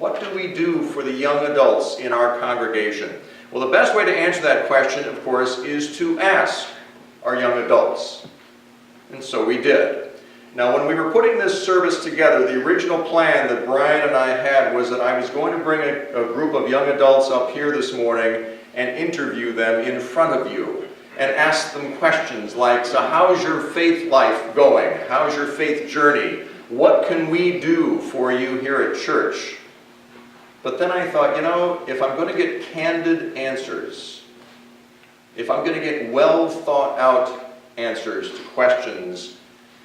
What do we do for the young adults in our congregation? Well, the best way to answer that question, of course, is to ask our young adults. And so we did. Now, when we were putting this service together, the original plan that Brian and I had was that I was going to bring a group of young adults up here this morning and interview them in front of you and ask them questions like, so how's your faith life going? How's your faith journey? What can we do for you here at church? But then I thought, if I'm going to get candid answers, if I'm going to get well thought out answers to questions,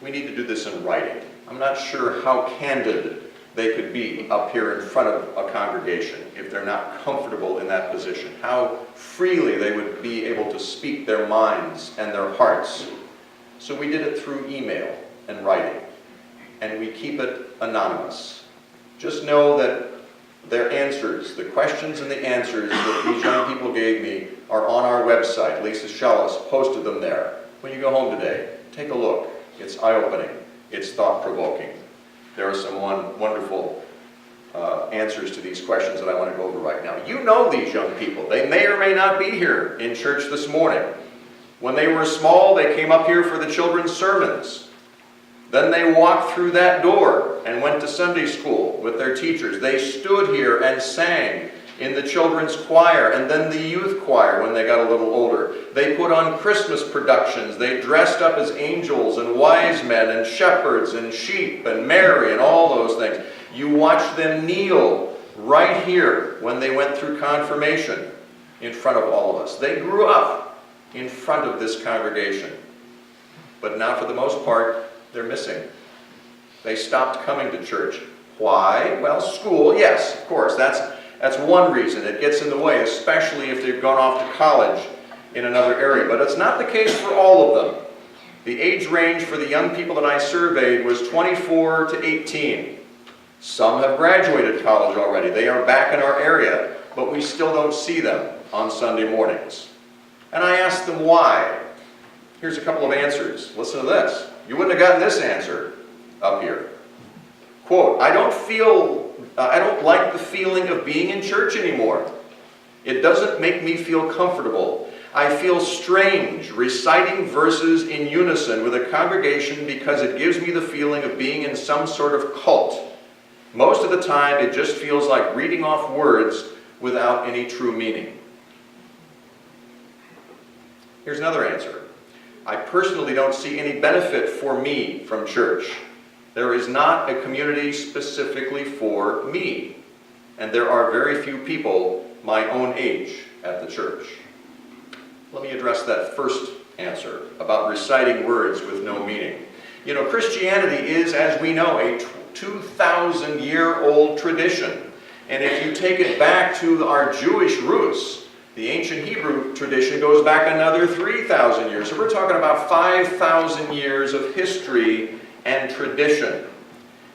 we need to do this in writing. I'm not sure how candid they could be up here in front of a congregation if they're not comfortable in that position. How freely they would be able to speak their minds and their hearts. So we did it through email and writing. And we keep it anonymous. Just know that their answers, the questions and the answers that these young people gave me are on our website. Lisa Schellis posted them there. When you go home today, take a look. It's eye-opening. It's thought-provoking. There are some wonderful answers to these questions that I want to go over right now. You know these young people. They may or may not be here in church this morning. When they were small, they came up here for the children's sermons. Then they walked through that door and went to Sunday school with their teachers. They stood here and sang in the children's choir and then the youth choir when they got a little older. They put on Christmas productions. They dressed up as angels and wise men and shepherds and sheep and Mary and all those things. You watched them kneel right here when they went through confirmation in front of all of us. They grew up in front of this congregation. But now for the most part, they're missing. They stopped coming to church. Why? Well, school, yes, of course. That's one reason. It gets in the way, especially if they've gone off to college in another area. But it's not the case for all of them. The age range for the young people that I surveyed was 24 to 18. Some have graduated college already. They are back in our area, but we still don't see them on Sunday mornings. And I asked them why. Here's a couple of answers. Listen to this. You wouldn't have gotten this answer up here. Quote, I don't like the feeling of being in church anymore. It doesn't make me feel comfortable. I feel strange reciting verses in unison with a congregation because it gives me the feeling of being in some sort of cult. Most of the time, it just feels like reading off words without any true meaning. Here's another answer. I personally don't see any benefit for me from church. There is not a community specifically for me. And there are very few people my own age at the church. Let me address that first answer about reciting words with no meaning. Christianity is, as we know, a 2,000-year-old tradition. And if you take it back to our Jewish roots, the ancient Hebrew tradition goes back another 3,000 years. So we're talking about 5,000 years of history and tradition.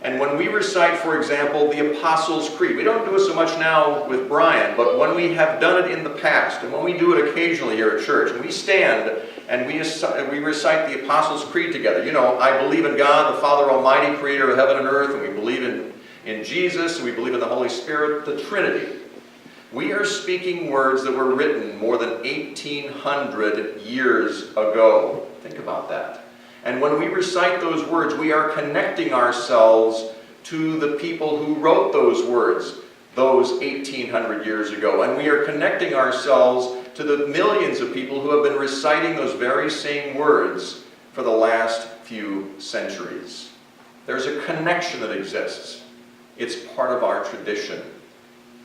And when we recite, for example, the Apostles' Creed, we don't do it so much now with Brian, but when we have done it in the past, and when we do it occasionally here at church, and we stand and we recite the Apostles' Creed together. I believe in God, the Father Almighty, creator of heaven and earth, and we believe in Jesus, and we believe in the Holy Spirit, the Trinity. We are speaking words that were written more than 1,800 years ago. Think about that. And when we recite those words, we are connecting ourselves to the people who wrote those words those 1,800 years ago. And we are connecting ourselves to the millions of people who have been reciting those very same words for the last few centuries. There's a connection that exists. It's part of our tradition.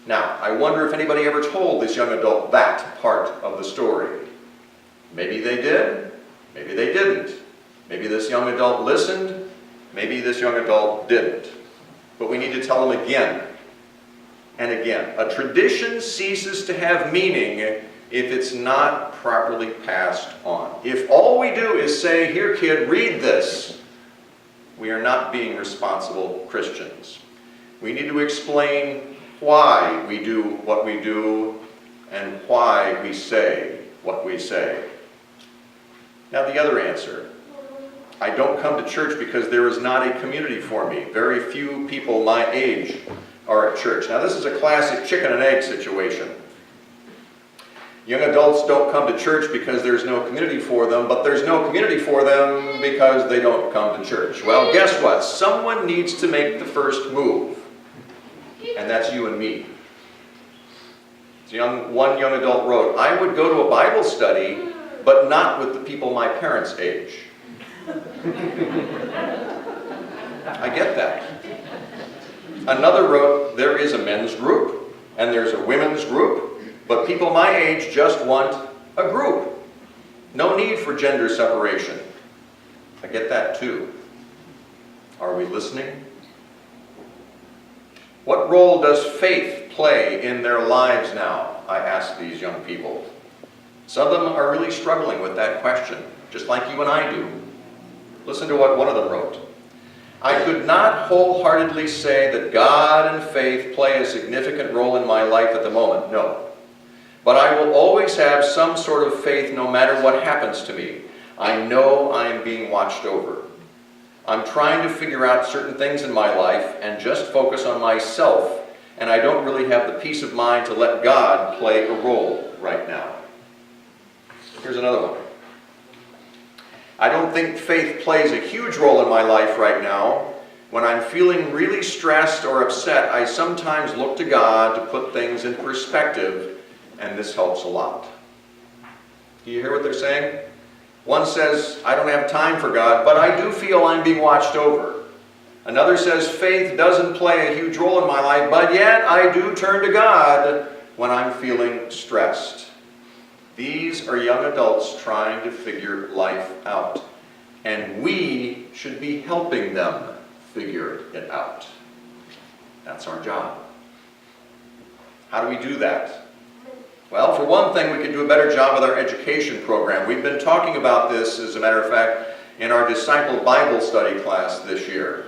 Now, I wonder if anybody ever told this young adult that part of the story. Maybe they did, maybe they didn't. Maybe this young adult listened, maybe this young adult didn't. But we need to tell them again and again. A tradition ceases to have meaning if it's not properly passed on. If all we do is say, here kid, read this, we are not being responsible Christians. We need to explain why we do what we do and why we say what we say. Now the other answer. I don't come to church because there is not a community for me. Very few people my age are at church. Now this is a classic chicken and egg situation. Young adults don't come to church because there's no community for them, but there's no community for them because they don't come to church. Well, guess what? Someone needs to make the first move, and that's you and me. One young adult wrote, "I would go to a Bible study, but not with the people my parents' age." I get that. Another wrote, "There is a men's group, and there's a women's group, but people my age just want a group. No need for gender separation." I get that too. Are we listening? What role does faith play in their lives now? I ask these young people. Some of them are really struggling with that question, just like you and I do. Listen to what one of them wrote. "I could not wholeheartedly say that God and faith play a significant role in my life at the moment, no. But I will always have some sort of faith no matter what happens to me. I know I am being watched over. I'm trying to figure out certain things in my life and just focus on myself, and I don't really have the peace of mind to let God play a role right now." Here's another one. "I don't think faith plays a huge role in my life right now. When I'm feeling really stressed or upset, I sometimes look to God to put things in perspective, and this helps a lot." Do you hear what they're saying? One says, "I don't have time for God, but I do feel I'm being watched over." Another says, "Faith doesn't play a huge role in my life, but yet I do turn to God when I'm feeling stressed." These are young adults trying to figure life out, and we should be helping them figure it out. That's our job. How do we do that? Well, for one thing, we could do a better job with our education program. We've been talking about this, as a matter of fact, in our Disciple Bible Study class this year.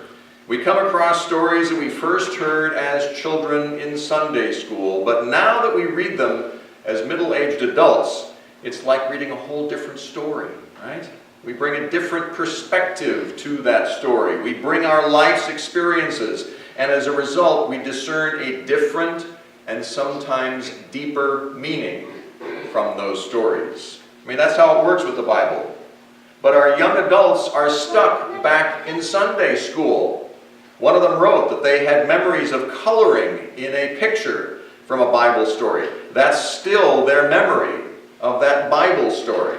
We come across stories that we first heard as children in Sunday school, but now that we read them as middle-aged adults, it's like reading a whole different story, right? We bring a different perspective to that story. We bring our life's experiences, and as a result, we discern a different and sometimes deeper meaning from those stories. I mean, that's how it works with the Bible. But our young adults are stuck back in Sunday school. One of them wrote that they had memories of coloring in a picture from a Bible story. That's still their memory of that Bible story.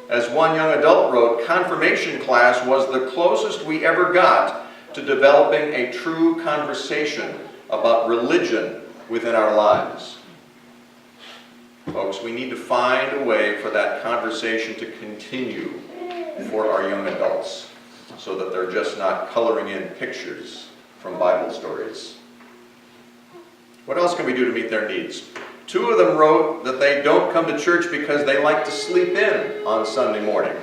As one young adult wrote, "Confirmation class was the closest we ever got to developing a true conversation about religion within our lives." Folks, we need to find a way for that conversation to continue for our young adults so that they're just not coloring in pictures from Bible stories. What else can we do to meet their needs? Two of them wrote that they don't come to church because they like to sleep in on Sunday morning.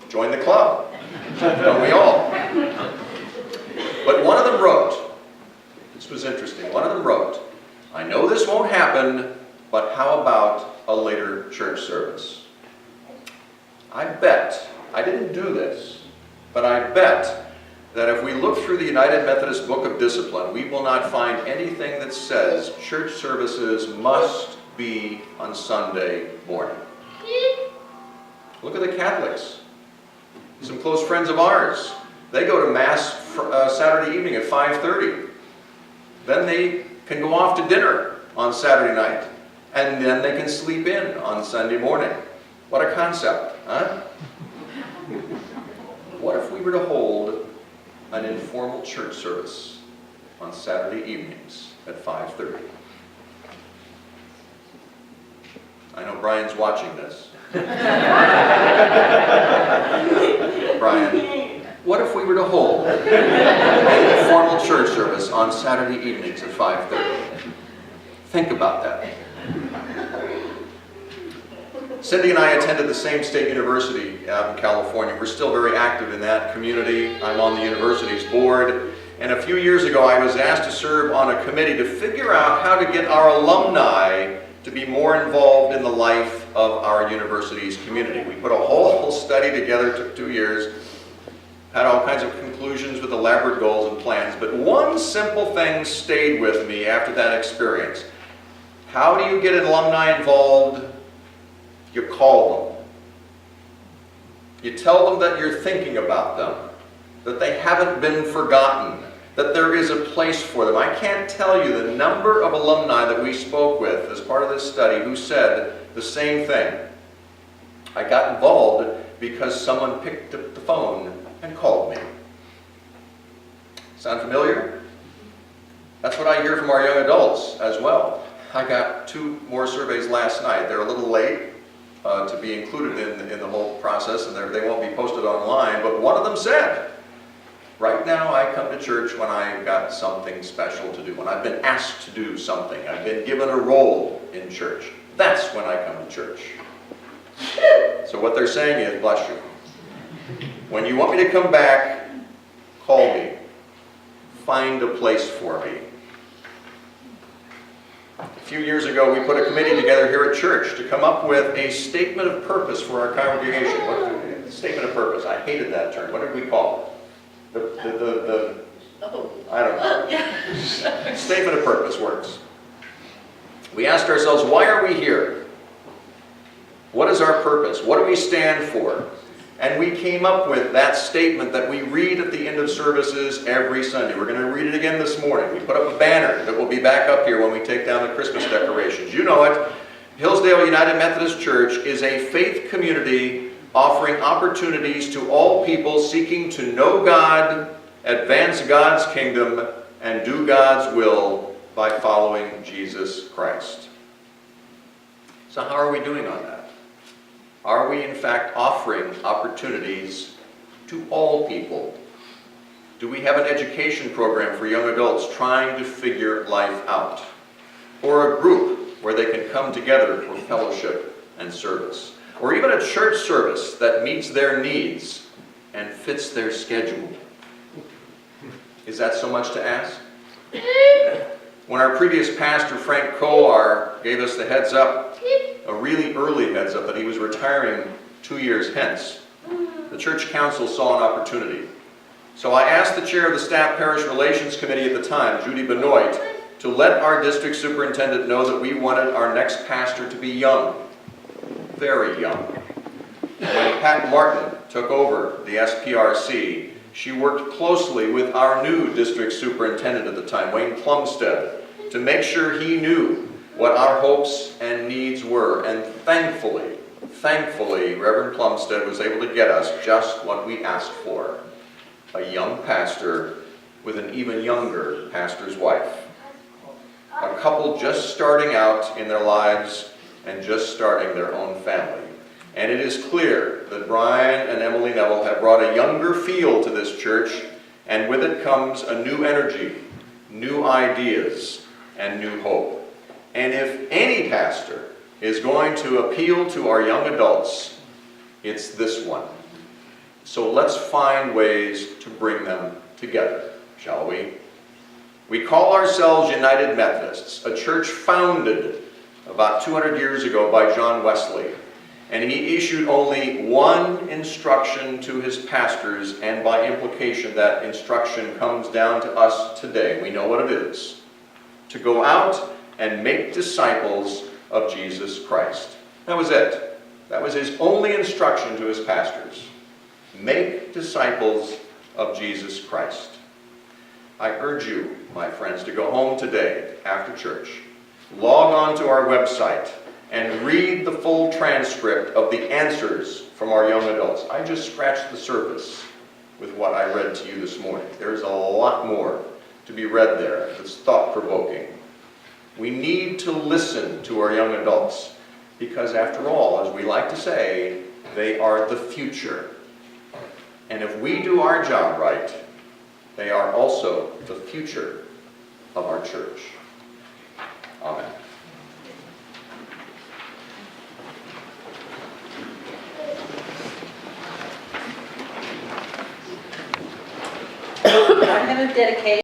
Join the club. Don't we all? But one of them wrote, this was interesting, one of them wrote, "I know this won't happen, but how about a later church service?" I bet, I didn't do this, but I bet that if we look through the United Methodist Book of Discipline, we will not find anything that says church services must be on Sunday morning. Look at the Catholics. Some close friends of ours. They go to Mass Saturday evening at 5:30. Then they can go off to dinner on Saturday night. And then they can sleep in on Sunday morning. What a concept, huh? What if we were to hold an informal church service on Saturday evenings at 5:30? I know Brian's watching this. Brian, what if we were to hold an informal church service on Saturday evenings at 5:30? Think about that. Cindy and I attended the same state university out in California. We're still very active in that community. I'm on the university's board. And a few years ago, I was asked to serve on a committee to figure out how to get our alumni to be more involved in the life of our university's community. We put a whole study together, it took 2 years. had all kinds of conclusions with elaborate goals and plans, but one simple thing stayed with me after that experience. How do you get alumni involved? You call them. You tell them that you're thinking about them, that they haven't been forgotten, that there is a place for them. I can't tell you the number of alumni that we spoke with as part of this study who said the same thing. I got involved because someone picked up the phone and called me. Sound familiar? That's what I hear from our young adults as well. I got 2 more surveys last night. They're a little late to be included in the whole process, and they won't be posted online, but one of them said, right now I come to church when I've got something special to do, when I've been asked to do something, I've been given a role in church. That's when I come to church. So what they're saying is, bless you, when you want me to come back, call me. Find a place for me. A few years ago, we put a committee together here at church to come up with a statement of purpose for our congregation. Statement of purpose. I hated that term. What did we call it? I don't know. Statement of purpose works. We asked ourselves, why are we here? What is our purpose? What do we stand for? And we came up with that statement that we read at the end of services every Sunday. We're going to read it again this morning. We put up a banner that will be back up here when we take down the Christmas decorations. You know it. Hillsdale United Methodist Church is a faith community offering opportunities to all people seeking to know God, advance God's kingdom, and do God's will by following Jesus Christ. So how are we doing on that? Are we in fact offering opportunities to all people? Do we have an education program for young adults trying to figure life out? Or a group where they can come together for fellowship and service? Or even a church service that meets their needs and fits their schedule? Is that so much to ask? When our previous pastor, Frank Kolar, gave us the heads up, a really early heads up, that he was retiring 2 years hence, the church council saw an opportunity. So I asked the chair of the Staff Parish Relations Committee at the time, Judy Benoit, to let our district superintendent know that we wanted our next pastor to be young, very young. When Pat Martin took over the SPRC, she worked closely with our new district superintendent at the time, Wayne Plumstead, to make sure he knew what our hopes and needs were. And thankfully, Reverend Plumstead was able to get us just what we asked for. A young pastor with an even younger pastor's wife. A couple just starting out in their lives and just starting their own family. And it is clear that Brian and Emily Neville have brought a younger feel to this church, and with it comes a new energy, new ideas, and new hope. And if any pastor is going to appeal to our young adults, it's this one. So let's find ways to bring them together, shall we? We call ourselves United Methodists, a church founded about 200 years ago by John Wesley. And he issued only one instruction to his pastors, and by implication that instruction comes down to us today. We know what it is. To go out and make disciples of Jesus Christ. That was it. That was his only instruction to his pastors. Make disciples of Jesus Christ. I urge you, my friends, to go home today after church. Log on to our website and read the full transcript of the answers from our young adults. I just scratched the surface with what I read to you this morning. There's a lot more to be read there that's thought-provoking. We need to listen to our young adults because, after all, as we like to say, they are the future. And if we do our job right, they are also the future of our church. Amen. I'm going to dedicate